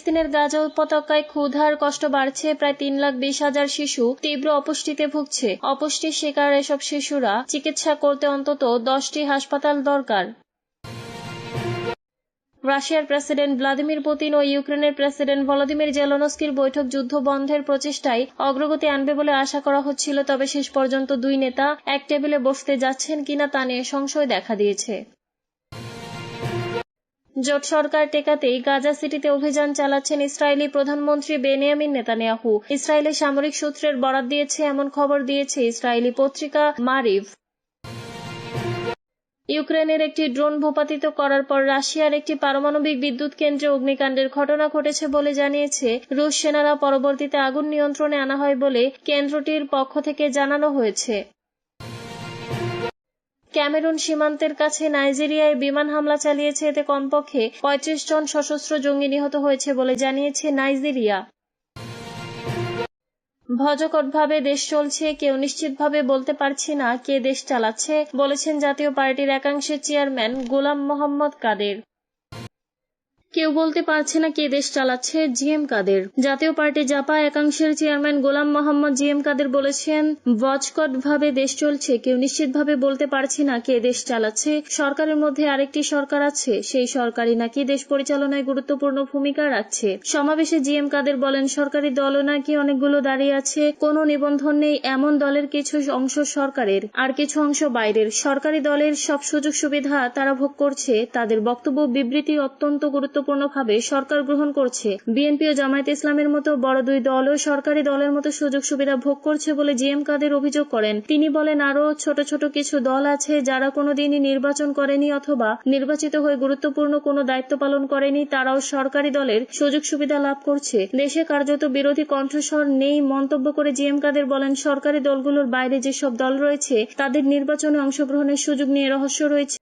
ফিলিস্তিনের গাজা উপত্যকায় ক্ষুধার কষ্ট বাড়ছে। প্রায় 3,20,000 শিশু তীব্র অপুষ্টিতে ভুগছে। অপুষ্টির শিকার এসব শিশুরা চিকিৎসা করতে অন্তত 10টি হাসপাতাল দরকার। রাশিয়ার প্রেসিডেন্ট ভ্লাদিমির পুতিন ও ইউক্রেনের প্রেসিডেন্ট ভলোদিমির জেলেনস্কির বৈঠক যুদ্ধ বন্ধের প্রচেষ্টায় অগ্রগতি আনবে বলে আশা করা হচ্ছিল, তবে শেষ পর্যন্ত দুই নেতা এক টেবিলে বসতে যাচ্ছেন কিনা তা নিয়ে সংশয় দেখা দিয়েছে। জোট সরকার টেকাতেই গাজা সিটিতে অভিযান চালাচ্ছেন ইসরায়েলি প্রধানমন্ত্রী বেনিয়ামিন নেতানিয়াহু। ইসরায়েলি সামরিক সূত্রের বরাত দিয়েছে এমন খবর দিয়েছে ইসরায়েলি পত্রিকা মারিভ। ইউক্রেনের একটি ড্রোন ভূপাতিত করার পর রাশিয়ার একটি পারমাণবিক বিদ্যুৎ কেন্দ্রে অগ্নিকাণ্ডের ঘটনা ঘটেছে বলে জানিয়েছে রুশ সেনারা। পরবর্তীতে আগুন নিয়ন্ত্রণে আনা হয় বলে কেন্দ্রটির পক্ষ থেকে জানানো হয়েছে। ক্যামেরুন সীমান্তের কাছে নাইজেরিয়ায় বিমান হামলা চালিয়েছে। এতে কমপক্ষে 35 জন সশস্ত্র জঙ্গি নিহত হয়েছে বলে জানিয়েছে নাইজেরিয়া। ভজকটভাবে দেশ চলছে, কেউ নিশ্চিতভাবে বলতে পারছি না কে দেশ চালাচ্ছে, বলেছেন জাতীয় পার্টির একাংশের চেয়ারম্যান গোলাম মোহাম্মদ কাদের। কেউ বলতে পারছে না কে দেশ চালাচ্ছে, জিএম কাদের। জাতীয় পার্টি জাপা একাংশের চেয়ারম্যান গোলাম মোহাম্মদ জিএম কাদের বলেছেন, ভজকটভাবে দেশ চলছে, কেউ নিশ্চিতভাবে বলতে পারছি না কে দেশ চালাচ্ছে। সরকারের মধ্যে আরেকটি সরকার আছে, সেই সরকারই নাকি দেশ পরিচালনায় গুরুত্বপূর্ণ ভূমিকা রাখছে। সমাবেশে জিএম কাদের বলেন, সরকারি দলও নাকি অনেকগুলো দাঁড়িয়ে আছে, কোনো নিবন্ধন নেই এমন দলের কিছু অংশ সরকারের আর কিছু অংশ বাইরের। সরকারি দলের সব সুযোগ সুবিধা তারা ভোগ করছে, তাদের বক্তব্য বিবৃতি অত্যন্ত গুরুত্বপূর্ণভাবে সরকার গ্রহণ করছে। বিএনপি ও জামায়াতে ইসলামের মতো বড় দুই দলও সরকারি দলের মতো সুযোগ সুবিধা ভোগ করছে বলে জিএম কাদের অভিযোগ করেন। তিনি বলেন, আরও ছোট ছোট কিছু দল আছে যারা কোনোদিনই নির্বাচন করেনি অথবা নির্বাচিত হয়ে গুরুত্বপূর্ণ কোনো দায়িত্ব পালন করেনি, তারাও সরকারি দলের সুযোগ সুবিধা লাভ করছে। দেশে কার্যত বিরোধী কণ্ঠস্বর নেই মন্তব্য করে জিএম কাদের বলেন, সরকারি দলগুলোর বাইরে যেসব দল রয়েছে তাদের নির্বাচনে অংশগ্রহণের সুযোগ নিয়ে রহস্য রয়েছে।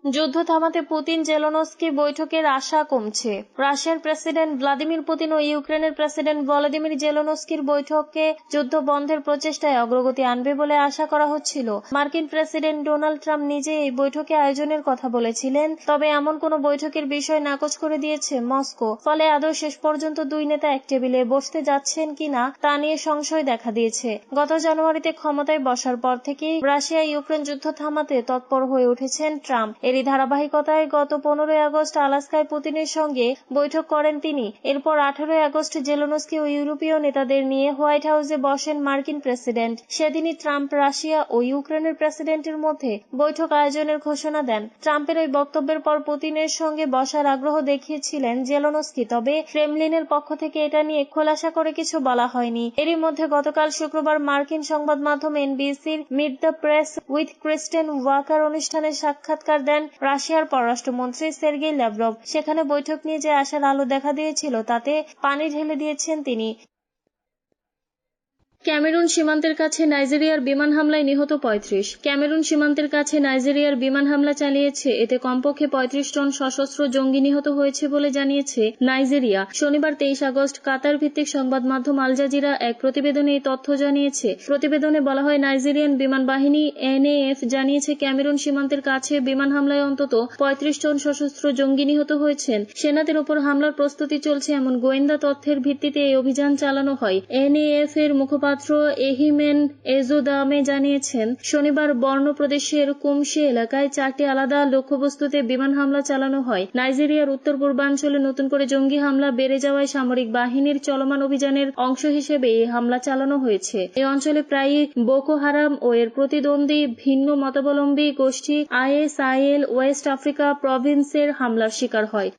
যুদ্ধ থামাতে পুতিন জেলেনস্কি বৈঠকের আশা কমছে। রাশিয়ার প্রেসিডেন্ট ভ্লাদিমির পুতিন ও ইউক্রেনের প্রেসিডেন্ট ভলোদিমির জেলেনস্কির বৈঠকে যুদ্ধ বন্ধের প্রচেষ্টায় অগ্রগতি আনবে বলে আশা করা হচ্ছিল। মার্কিন প্রেসিডেন্ট ডোনাল্ড ট্রাম্প নিজে এই বৈঠকে আয়োজনের কথা বলেছিলেন, তবে এমন কোনো বৈঠকের বিষয় নাকচ করে দিয়েছে মস্কো। ফলে আদৌ শেষ পর্যন্ত দুই নেতা এক টেবিলে বসতে যাচ্ছেন কিনা তা নিয়ে সংশয় দেখা দিয়েছে। গত জানুয়ারিতে ক্ষমতায় বসার পর থেকেই রাশিয়া ইউক্রেন যুদ্ধ থামাতে তৎপর হয়ে উঠেছেন ট্রাম্প। এরই ধারাবাহিকতায় গত 15 আগস্ট আলাস্কায় পুতিনের সঙ্গে বৈঠক করেন তিনি। এরপর 18 আগস্ট জেলেনস্কি ও ইউরোপীয় নেতাদের নিয়ে হোয়াইট হাউসে বসেন মার্কিন প্রেসিডেন্ট। সেদিনই ট্রাম্প রাশিয়া ও ইউক্রেনের প্রেসিডেন্টের মধ্যে বৈঠক আয়োজনের ঘোষণা দেন। ট্রাম্পের ওই বক্তব্যের পর পুতিনের সঙ্গে বসার আগ্রহ দেখিয়েছিলেন জেলেনস্কি, তবে ক্রেমলিনের পক্ষ থেকে এটা নিয়ে খোলাসা করে কিছু বলা হয়নি। এরই মধ্যে গতকাল শুক্রবার মার্কিন সংবাদ মাধ্যম এনবিসির মিট দ্য প্রেস উইথ ক্রিস্টেন ওয়াকার অনুষ্ঠানে সাক্ষাৎকার দেন রাশিয়ার পররাষ্ট্রমন্ত্রী সের্গেই ল্যাভরভ। সেখানে বৈঠক নিয়ে যে আশার আলো দেখা দিয়েছিল তাতে পানি ঢেলে দিয়েছেন তিনি। ক্যামেরুন সীমান্তের কাছে নাইজেরিয়ার বিমান হামলায় নিহত 35। ক্যামেরুন সীমান্তের কাছে নাইজেরিয়ার বিমান হামলা চালিয়েছে, এতে কমপক্ষে 35 জন সশস্ত্র জঙ্গি নিহত হয়েছে বলে জানিয়েছে নাইজেরিয়া। শনিবার 23 আগস্ট কাতার ভিত্তিক সংবাদ মাধ্যম আল জাজিরা এক প্রতিবেদনে এই তথ্য জানিয়েছে। প্রতিবেদনে বলা হয়, নাইজেরিয়ান বিমান বাহিনী এনএএফ জানিয়েছে ক্যামেরুন সীমান্তের কাছে বিমান হামলায় অন্তত 35 জন সশস্ত্র জঙ্গি নিহত হয়েছেন। সেনাদের উপর হামলার প্রস্তুতি চলছে এমন গোয়েন্দা তথ্যের ভিত্তিতে এই অভিযান চালানো হয়। এনএএফ এর মুখপাত্র এহিমেন এজোদামে জানিয়েছেন, শনিবার বর্নো প্রদেশের কুমশি এলাকায় 4টি আলাদা লক্ষ্যবস্তুতে বিমান হামলা চালানো হয়। নাইজেরিয়ার উত্তর পূর্বাঞ্চলে নতুন করে জঙ্গি হামলা বেড়ে যাওয়ায় সামরিক বাহিনীর চলমান অভিযানের অংশ হিসেবে এই হামলা চালানো হয়েছে। এই অঞ্চলে প্রায়ই বোকো হারাম ও এর প্রতিদ্বন্দ্বী ভিন্ন মতাবলম্বী গোষ্ঠী আইএসআইএল ওয়েস্ট আফ্রিকা প্রভিন্সের হামলার শিকার হয়।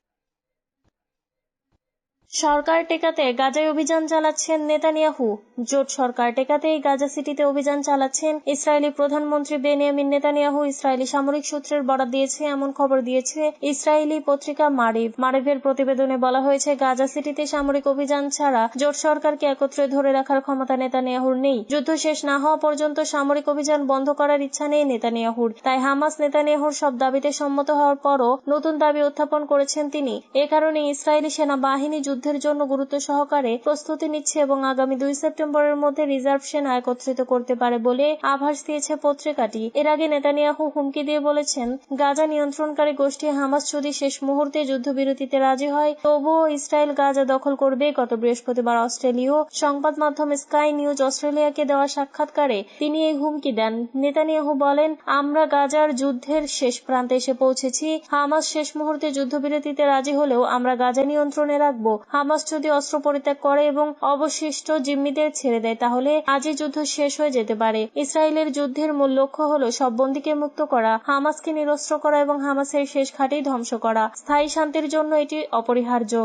সরকার টেকাতে গাজায় অভিযান চালাচ্ছেন নেতানিয়াহু। জোট সরকার টেকাতেই গাজা সিটিতে অভিযান চালাচ্ছেন ইসরায়েলি প্রধানমন্ত্রী বেনিয়ামিন নেতানিয়াহু। ইসরায়েলি সামরিক সূত্রের বরাত দিয়েছে এমন খবর দিয়েছে ইসরায়েলি পত্রিকা মারিভ। মারিভের প্রতিবেদনে বলা হয়েছে, গাজা সিটিতে সামরিক অভিযান ছাড়া জোট সরকারকে একত্রে ধরে রাখার ক্ষমতা নেতানিয়াহুর নেই। যুদ্ধ শেষ না হওয়া পর্যন্ত সামরিক অভিযান বন্ধ করার ইচ্ছা নেই নেতানিয়াহুর। তাই হামাস নেতানিয়াহুর সব দাবিতে সম্মত হওয়ার পরও নতুন দাবি উত্থাপন করেছেন তিনি। এ কারণে ইসরায়েলি সেনাবাহিনী যুদ্ধে যুদ্ধের জন্য গুরুত্ব সহকারে প্রস্তুতি নিচ্ছে এবং আগামী 2 সেপ্টেম্বরের মধ্যে রিজার্ভ সেনা একত্রিত করতে পারে বলে আভাস দিয়েছে পত্রিকাটি। এর আগে নেতানিয়াহু হুমকি দিয়ে বলেছেন, গাজা নিয়ন্ত্রণকারী গোষ্ঠী হামাস যদি শেষ মুহূর্তে যুদ্ধবিরতিতে রাজি হয় তবুও ইসরায়েল গাজা দখল করবে। গত বৃহস্পতিবার অস্ট্রেলীয় সংবাদ মাধ্যম স্কাই নিউজ অস্ট্রেলিয়াকে দেওয়া সাক্ষাৎকারে তিনি এই হুমকি দেন। নেতানিয়াহু বলেন, আমরা গাজার যুদ্ধের শেষ প্রান্তে এসে পৌঁছেছি। হামাস শেষ মুহূর্তে যুদ্ধবিরতিতে রাজি হলেও আমরা গাজা নিয়ন্ত্রণে রাখব। হামাস যদি অস্ত্র পরিত্যাগ করে এবং অবশিষ্ট জিম্মিদের ছেড়ে দেয় তাহলে আজই যুদ্ধ শেষ হয়ে যেতে পারে। ইসরায়েলের যুদ্ধের মূল লক্ষ্য হলো সব বন্দীকে মুক্ত করা, হামাসকে নিরস্ত্র করা এবং হামাসের শেষ ঘাঁটি ধ্বংস করা। স্থায়ী শান্তির জন্য এটি অপরিহার্য।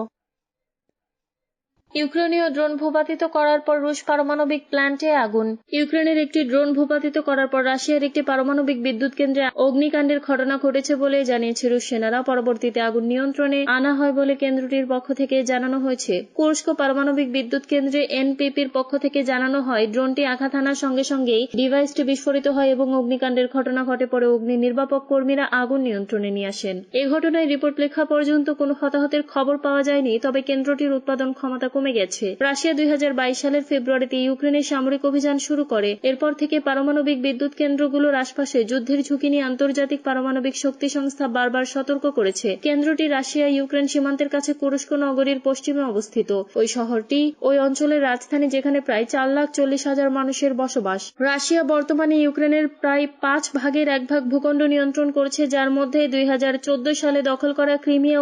ইউক্রেনীয় ড্রোন ভূপাতিত করার পর রুশ পারমাণবিক প্ল্যান্টে আগুন। ইউক্রেনের একটি ড্রোন ভূপাতিত করার পর রাশিয়ার একটি পারমাণবিক বিদ্যুৎ কেন্দ্রে অগ্নিকাণ্ডের ঘটনা ঘটেছে বলে জানিয়েছে রুশ সেনারা। পরবর্তীতে আগুন নিয়ন্ত্রণে আনা হয় বলে কেন্দ্রটির পক্ষ থেকে জানানো হয়েছে। কুর্স্ক পারমাণবিক বিদ্যুৎ কেন্দ্রে এনপিপির পক্ষ থেকে জানানো হয়, ড্রোনটি আঘাত হানার সঙ্গে সঙ্গেই ডিভাইসটি বিস্ফোরিত হয় এবং অগ্নিকাণ্ডের ঘটনা ঘটে। পরে অগ্নি নির্বাপক কর্মীরা আগুন নিয়ন্ত্রণে নিয়ে আসেন। এ ঘটনায় রিপোর্ট লেখা পর্যন্ত কোনো হতাহতের খবর পাওয়া যায়নি, তবে কেন্দ্রটির উৎপাদন ক্ষমতা কমে গেছে। রাশিয়া 2022 সালের ফেব্রুয়ারিতে ইউক্রেনের সামরিক অভিযান শুরু করে। এরপর থেকে পারমাণবিক বিদ্যুৎ কেন্দ্রগুলোর আশপাশে যুদ্ধের ঝুঁকি নিয়ে আন্তর্জাতিক পারমাণবিক শক্তি সংস্থা বারবার সতর্ক করেছে। কেন্দ্রটি রাশিয়া ইউক্রেন সীমান্তের কাছে কুরস্ক নগরীর পশ্চিমে অবস্থিত। ওই শহরটি ওই অঞ্চলের রাজধানী, যেখানে প্রায় 4,40,000 মানুষের বসবাস। রাশিয়া বর্তমানে ইউক্রেনের প্রায় 5 ভাগের 1 ভাগ ভূখণ্ড নিয়ন্ত্রণ করছে, যার মধ্যে 2014 সালে দখল করা ক্রিমিয়া